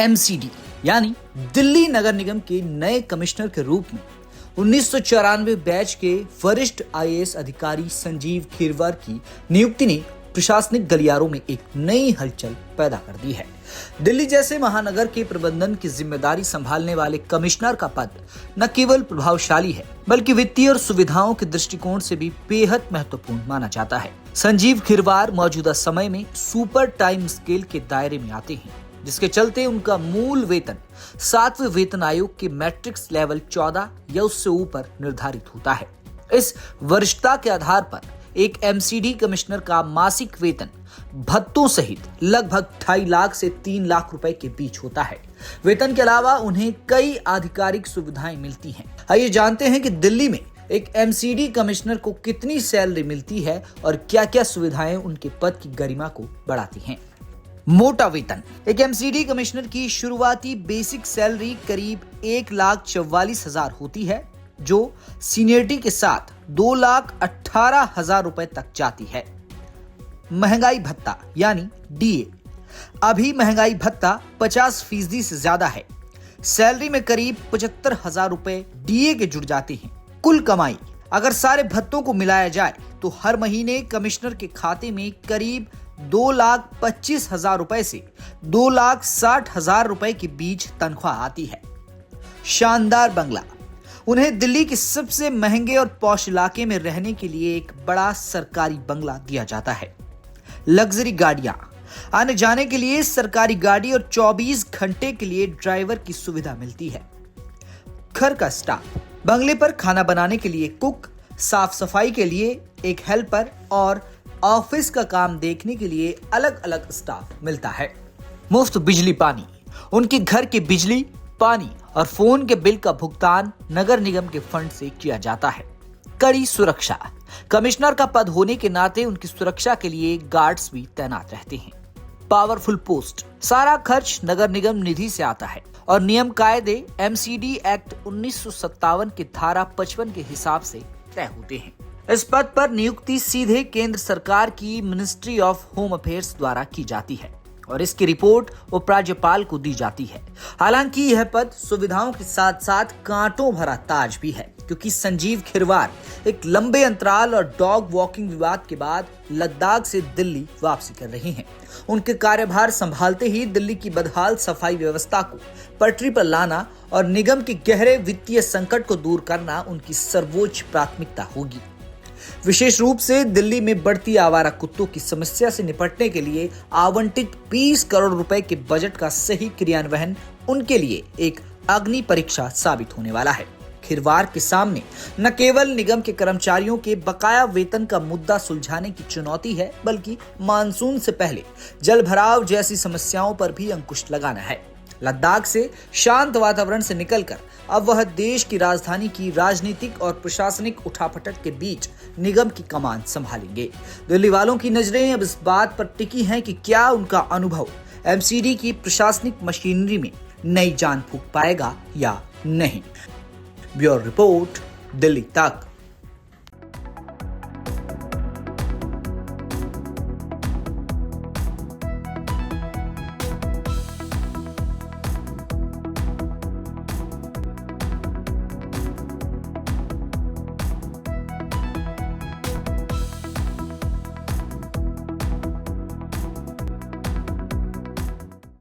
MCD यानी दिल्ली नगर निगम के नए कमिश्नर के रूप में 1994 बैच के वरिष्ठ आईएएस अधिकारी संजीव खीरवार की नियुक्ति ने प्रशासनिक गलियारों में एक नई हलचल पैदा कर दी है। दिल्ली जैसे महानगर के प्रबंधन की जिम्मेदारी संभालने वाले कमिश्नर का पद न केवल प्रभावशाली है बल्कि वित्तीय और सुविधाओं के दृष्टिकोण से भी बेहद महत्वपूर्ण माना जाता है। संजीव खीरवार मौजूदा समय में सुपर टाइम स्केल के दायरे में आते हैं, जिसके चलते उनका मूल वेतन 7वें वेतन आयोग के मैट्रिक्स लेवल 14 या उससे ऊपर निर्धारित होता है। इस वरिष्ठता के आधार पर एक एमसीडी कमिश्नर का मासिक वेतन भत्तों सहित लगभग 2.5 लाख से 3 लाख रुपए के बीच होता है। वेतन के अलावा उन्हें कई आधिकारिक सुविधाएं मिलती हैं। आइए जानते हैं कि दिल्ली में एक एमसीडी कमिश्नर को कितनी सैलरी मिलती है और क्या-क्या सुविधाएं उनके पद की गरिमा को बढ़ाती हैं। मोटा वेतन। एक एमसीडी कमिश्नर की शुरुआती बेसिक सैलरी करीब 1,44,000 होती है, जो सीनियरिटी के साथ 2,18,000 रुपए तक जाती है। महंगाई भत्ता यानी डीए। अभी महंगाई भत्ता 50% से ज्यादा है। सैलरी में करीब 75,000 रुपए डीए के जुड़ जाते हैं। कुल कमाई अगर सारे भत्तों को मिलाया जाए तो हर महीने कमिश्नर के खाते में करीब 2,25,000 रुपए से 2,60,000 रुपए के बीच तनख्वाह आती है। शानदार बंगला। उन्हें दिल्ली के सबसे महंगे और पॉश इलाके में रहने के लिए एक बड़ा सरकारी बंगला दिया जाता है। लग्जरी गाड़ियां। आने जाने के लिए सरकारी गाड़ी और 24 घंटे के लिए ड्राइवर की सुविधा मिलती है। घर का स्टाफ। बंगले पर खाना बनाने के लिए कुक, साफ सफाई के लिए एक हेल्पर और ऑफिस का काम देखने के लिए अलग अलग स्टाफ मिलता है। मुफ्त बिजली पानी। उनके घर के बिजली, पानी और फोन के बिल का भुगतान नगर निगम के फंड से किया जाता है। कड़ी सुरक्षा। कमिश्नर का पद होने के नाते उनकी सुरक्षा के लिए गार्ड्स भी तैनात रहते हैं। Powerful post. सारा खर्च नगर निगम निधि से आता है और नियम कायदे एमसीडी एक्ट 1957 की धारा 55 के हिसाब से तय होते हैं। इस पद पर नियुक्ति सीधे केंद्र सरकार की मिनिस्ट्री ऑफ होम अफेयर्स द्वारा की जाती है और इसकी रिपोर्ट उपराज्यपाल को दी जाती है। हालांकि यह पद सुविधाओं के साथ साथ कांटों भरा ताज भी है, क्योंकि संजीव खीरवार एक लंबे अंतराल और डॉग वॉकिंग विवाद के बाद लद्दाख से दिल्ली वापसी कर रहे हैं। उनके कार्यभार संभालते ही दिल्ली की बदहाल सफाई व्यवस्था को पटरी पर लाना और निगम के गहरे वित्तीय संकट को दूर करना उनकी सर्वोच्च प्राथमिकता होगी। विशेष रूप से दिल्ली में बढ़ती आवारा कुत्तों की समस्या से निपटने के लिए आवंटित 20 करोड़ रुपए के बजट का सही क्रियान्वयन उनके लिए एक अग्नि परीक्षा साबित होने वाला है। खीरवार के सामने न केवल निगम के कर्मचारियों के बकाया वेतन का मुद्दा सुलझाने की चुनौती है, बल्कि मानसून से पहले जलभराव जैसी समस्याओं पर भी अंकुश लगाना है। लद्दाख से शांत वातावरण से निकलकर अब वह देश की राजधानी की राजनीतिक और प्रशासनिक उठापटक के बीच निगम की कमान संभालेंगे। दिल्ली वालों की नजरें अब इस बात पर टिकी हैं कि क्या उनका अनुभव एमसीडी की प्रशासनिक मशीनरी में नई जान फूंक पाएगा या नहीं। ब्यूरो रिपोर्ट, दिल्ली तक।